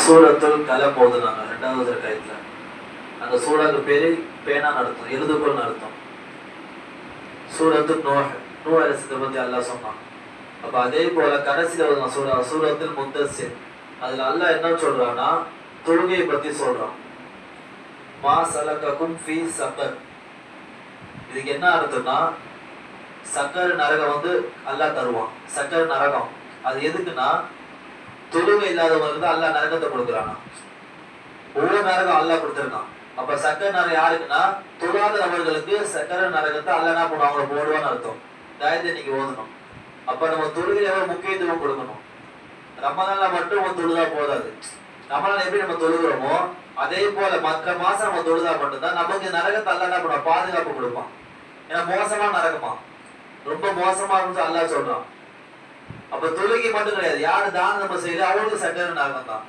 சூரத்துல் கலம் ஓதுனாங்க ரெண்டாவது ரக்காயத்துல. அந்த சூறாக்கு பேரு பேனான்னு அர்த்தம், எழுதுகோள்னு அர்த்தம். சூரத்து நூஹ், நூஹ் அலைஹிஸ்ஸலாத்தை பத்தி அல்லாஹ் சொன்னான். அப்ப அதே போல கடைசியில ஒரு சூரா சூரத்துல் முத்தஸ்ஸிர், அதுல அல்லாஹ் என்ன சொல்றான்னா தொழுகையை பத்தி சொல்றான். மா சலககும் ஃபீ சக்கர். இதுக்கு என்ன அர்த்தம்னா சக்கர் நரகம் வந்து அல்லாஹ் தருவான். சக்கர் நரகம் அது எதுக்குன்னா தொழுகை இல்லாதவங்களுக்கு தான் அல்லாஹ் நரகத்தை கொடுக்குறானா. ஒவ்வொரு நரகம் அல்லாஹ் கொடுத்துருக்கான். அப்ப சக்கர நரகம் யாருக்குன்னா தொழாத நபர்களுக்கு சக்கர நரகத்தை அல்லாஹ் என்ன பண்ணுவாங்க, அவங்களை போடுவான்னு அர்த்தம். காயத்தை இன்னைக்கு ஓதணும். அப்ப நம்ம தொழுகையில எவ்வளவு முக்கியத்துவம் கொடுக்கணும். ரமலான்ல மட்டும் நம்ம தொழுதா போதாது. ரமலான் எப்படி நம்ம தொழுகிறோமோ அதே போல மற்ற மாசம் நம்ம தொழுதா மட்டும்தான் நமக்கு நரகத்தை அல்லாஹ் என்ன பண்ணுவான், பாதுகாப்பு கொடுப்பான். ஏன்னா மோசமான நரகமா, ரொம்ப மோசமா இருந்து அல்லாஹ் சொல்றான். அப்ப தொழுகை மட்டும் கிடையாது, யாரு தானம் நம்ம செய்யல அவங்களுக்கு சக்கர நரகம் தான்.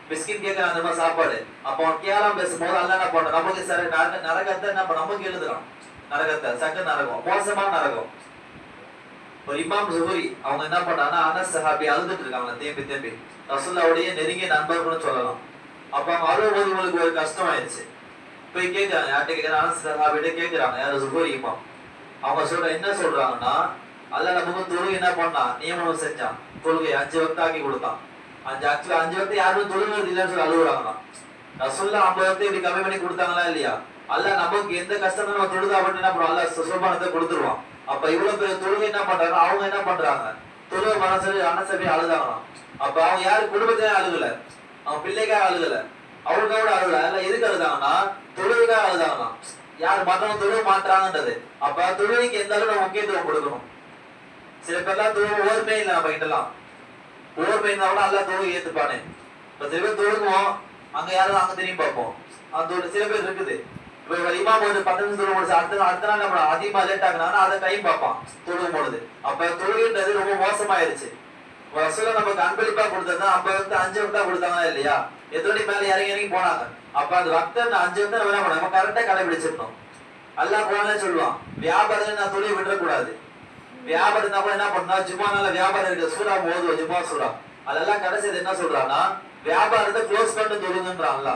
பிஸ்கின் கேட்கறான் அந்த மாதிரி சாப்பாடு, அப்ப அவன் கேளாம பேசும்போது அல்ல என்ன பண்றான், நமக்கு சரி நரகத்தை என்ன நமக்கு எழுதுறான். நரகத்தை சக்கர நரகம், மோசமான நரகம். ஒரு இமாம் ஜுஹரி அவங்க என்ன பண்றாங்கன்னா அனஸ் சஹாபி அழுதுட்டு இருக்காங்க தேம்பி தேம்பி, ரசூலுல்லாஹ்வுடைய நெருங்கிய நண்பர்கள்னு சொல்லலாம். அப்ப அவங்க அழும்போது இவங்களுக்கு ஒரு கஷ்டம் ஆயிடுச்சு. போய் கேட்கறாங்க, யார்கிட்ட கேட்கறாங்க, அனஸ் சஹாபிட்ட கேட்கறாங்க, யாரு ஜுஹரி இமாம். அவங்க என்ன சொல்றாங்கன்னா அல்லாஹ் நமக்கு தொழுகை என்ன பண்ணா நியமனம் செஞ்சான். தொழுகை 5 வக்த் ஆக்கி கொடுத்தான். 5 வக்த் யாரும் தொழுகிறது இல்லைன்னு சொல்லி அழுகுறாங்களாம். ரசூலுல்லாஹ் 50 வக்த் இப்படி கம்மி பண்ணி கொடுத்தாங்களா இல்லையா? அல்லாஹ் நமக்கு எந்த கஷ்டமும் நம்ம தொழுதா அப்படின்னு என்ன பண்ணுவோம், அல்லாஹ் சுலபத்தை கொடுத்துருவான். அப்ப இவ்வளவு பெரிய தொழுகை என்ன பண்றாங்க, அவங்க என்ன பண்றாங்க தொழுகை மனசபை அழுதாங்களாம். அப்ப அவங்க யாரு குடும்பத்திலே அழுகல, அவங்க பிள்ளைக்காக அழுகல, அவங்களுக்காக அழுகல, எல்லாம் எதுக்கு அழுதாங்கன்னா தொழுகைக்காக அழுதாங்களாம். யார் மற்றவங்க தொழுக மாட்டாங்கன்றது. அப்ப தொழுகைக்கு எந்த அளவு நம்ம முக்கியத்துவம் கொடுக்கணும். சில பேர்லாம் தொழுகை ஓர்மே இல்லை, நம்ம கிட்டலாம் ஓர்மை இருந்தா கூட அல்லா தொழுகை ஏத்துப்பானே. இப்ப சில பேர் தொழுகுவோம், அங்க யாரும் அங்க திரும்பி பார்ப்போம். அந்த சில பேர் இருக்குது. இப்ப இமாம் ஒரு 10 நிமிஷம் தொழுக முடிச்சு அடுத்த நாள் நம்ம அதிகமா லேட் ஆகுனா அதை டைம் பார்ப்பான் தொழுகும் பொழுது. அப்ப தொழுகைன்றது ரொம்ப மோசமாயிருச்சு. ரசூலுல்லாஹ் நமக்கு அன்பளிப்பா கொடுத்தா 50 வக்த் 5 வக்தா கொடுத்தாங்களா இல்லையா? எத்தனை மேல இறங்கி போனாங்க. அப்ப அது வக்த 5 வக்த நம்ம கரெக்டா கடைபிடிச்சிருந்தோம். அல்லாஹ் குர்ஆன்ல சொல்லுவான், வியாபாரத்தை நான் தொழில் விடக்கூடாது. வியாபாரம் தான் என்ன பண்ணா ஜும்மானால வியாபாரம் இருக்கு, சூரா ஓதுவோம் ஜும்மா சூரா, அதெல்லாம் கடைசியில் என்ன சொல்றான்னா வியாபாரத்தை க்ளோஸ் பண்ணிட்டு தொழுதுன்றான்ல.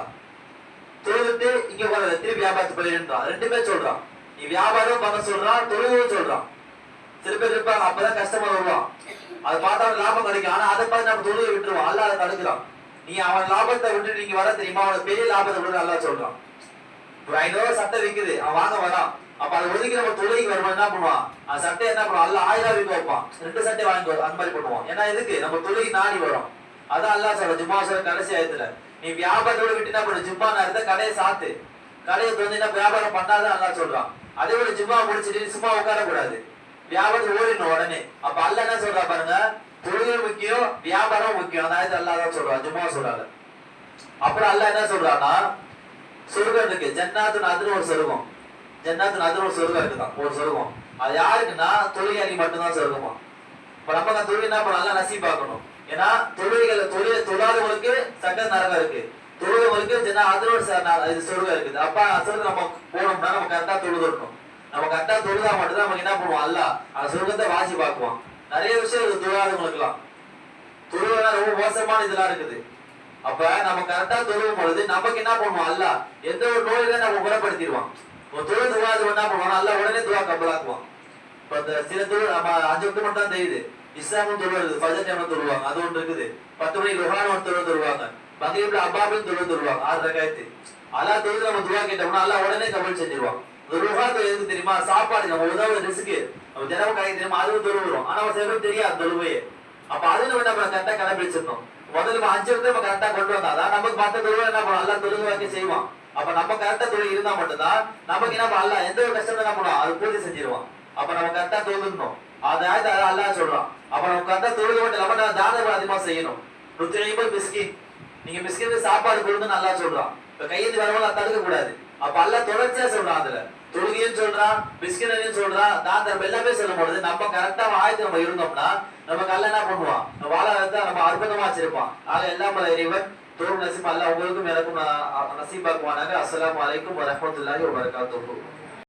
தொழுதுட்டு இங்க போற திருப்பி வியாபாரத்தை போயிடுன்றான். 2 பேர் சொல்றான். நீ வியாபாரம் பண்ண சொல்றான், தொழுவும் சொல்றான். சில பேர் இருப்பாங்க அப்பதான் கஸ்டமர் வருவான், அதை பார்த்தா லாபம் கிடைக்கும். ஆனா அதை பார்த்து நம்ம தொழுகை விட்டுருவோம். அல்லாஹ் அதை தடுக்கிறான். நீ அவன் லாபத்தை விட்டு நீங்க வர தெரியுமா, அவனுக்கு பெரிய லாபத்தை விட்டு அல்லாஹ் சொல்றான். ஒரு 500 ரூபாய் சட்டை விக்குது, அவன் வாங்க வரான். அப்ப அதை ஒதுக்கி நம்ம தொழுகைக்கு வரும்போது என்ன பண்ணுவான், அந்த சட்டை என்ன பண்ணுவான், அல்ல 1000 விற்க வைப்பான், 2 சட்டை வாங்கி அந்த மாதிரி பண்ணுவான். ஏன்னா எதுக்கு நம்ம தொழுகை நாடி வரும். அதான் அல்லாஹ் சொல்ற ஜும்மா சொல்ற கடைசி ஆயத்துல, நீ வியாபாரத்தோட விட்டு என்ன பண்ணு, ஜும்மா நேரத்தை கடையை சாத்து, கடையை வந்து என்ன வியாபாரம் பண்ணாதான் அல்லாஹ் சொல்றான். அதே போல ஜும்மா முடிச்சுட்டு சும்மா உட்கார கூடாது, வியாபாரத்தை ஓடிடணும் உடனே. அப்ப அல்லாஹ் என்ன சொல்றா பாருங்க, தொழுகை முக்கியம், வியாபாரம் முக்கியம். அந்த ஆயத்தை அல்லாஹ் தான் சொல்றான், ஜும்மா சொல்றாங்க. அப்புறம் அல்லாஹ் என்ன சொல்றான்னா சொர்க்கம் இருக்கு, ஜன்னாத்துன் அதுன்னு ஒரு சொர்க்கம். ஜன்னாத்துன் அதுன்னு ஒரு சொர்க்கம் இருக்குதான், ஒரு சொர்க்கம். அது யாருக்குன்னா தொழுகையாளி மட்டும்தான் சொர்க்கமா. இப்ப நம்ம தொழில் என்ன பண்ணலாம், நசீப் பார்க்கணும். ஏன்னா தொழாதவங்களுக்கு சக்கர நரகம் இருக்கு, தொழுதவங்களுக்கு அதனோட இது சொர்க்கம் இருக்குது. அப்ப சொர்க்கம் நம்ம போனோம்னா நம்ம கரெக்டா தொழுதுடணும். நம்ம கரெக்டா தொழுதா மட்டும்தான் நமக்கு என்ன பண்ணுவோம், அல்ல அந்த சொர்க்கத்தை வாசி பார்க்குவோம். நிறைய விஷயம் இருக்கு தொழாதவங்களுக்கு எல்லாம். தொழுவா ரொம்ப மோசமான இதெல்லாம் இருக்குது. அப்ப நம்ம கரெக்டா தொழுவும் பொழுது நமக்கு என்ன பண்ணுவோம், அல்ல எந்த ஒரு நோயில நம்ம குணப்படுத்திடுவான். தொழில் துவா என்ன பண்ணுவான், அல்ல உடனே துவா கபலாக்குவான். இப்ப சில தொழில் நம்ம 5 வக்த் மட்டும் தான் தெரியுது. இஸ்லாமும் தொழுவது ஃபஜர் டைம்ல தொழுவாங்க, அது ஒன்று இருக்குது. 10 மணிக்கு லுஹான் ஒரு தொழுவு தொழுவாங்க, மகரிப்ல அப்பாபின் தொழுவு தொழுவாங்க, 6 ரகாயத்து. அல்லா தொழுது நம்ம துவா கேட்டோம்னா அல்ல உடனே கபல் செஞ்சிருவான். லுஹான் எதுக்கு தெரியுமா, சாப்பாடு நம்ம உதவுற ரிஸ்க்கு நம்ம தினமும் கை தெரியுமா, அதுவும் தொழுவுறோம். ஆனா சில பேர் தெரியாது தொழுவையே. அப்ப அது நம்ம கரெக்டா கடைபிடிச்சிருந்தோம். முதல்ல 5 வக்த் நம்ம கரெக்டா கொண்டு வந்தாதான் நமக்கு மற்ற தொழுவை என்ன பண்ணுவோம், அல்லா தொழுது வாக்கி செய்வான். அப்ப நம்ம கரெக்டா தொழில் இருந்தா மட்டும்தான் நமக்கு என்ன அல்ல எந்த ஒரு கஷ்டம் என்ன பண்ணுவோம், அது பூர்த்தி செஞ்சிருவான். அப்ப நம்ம கரெக்டா தொழுதுணும், அதாவது அல்லாஹ் சொல்றான். அப்ப நம்ம கரெக்டா தொழுக மட்டும் நம்ம தானம் அதிகமா செய்யணும். 150 மிஸ்கின், நீங்க மிஸ்கின் சாப்பாடு கொடுங்கன்னு அல்லாஹ் சொல்றான். இப்ப கையெழுத்து வரவங்க தடுக்க கூடாது. அப்ப அல்லாஹ் தொடர்ச்சியா சொல்றான், அதுல தொழுகையும் சொல்றான், மிஸ்கினையும் சொல்றான், தானம் எல்லாமே சொல்லும் பொழுது நம்ம கரெக்டா ஆயத்து நம்ம இருந்தோம்னா நமக்கு அல்ல என்ன பண்ணுவான், வாழாத நம்ம அற்புதமா வச்சிருப்பான். ஆக எல்லாம் இறைவன் தோல் நசீப் அல்லாஹ் உங்களுக்கும் எனக்கும் நசீபாக்குவானாக. அஸ்ஸலாமு அலைக்கும் வரஹ்மத்துல்லாஹி வபரகாத்துஹு.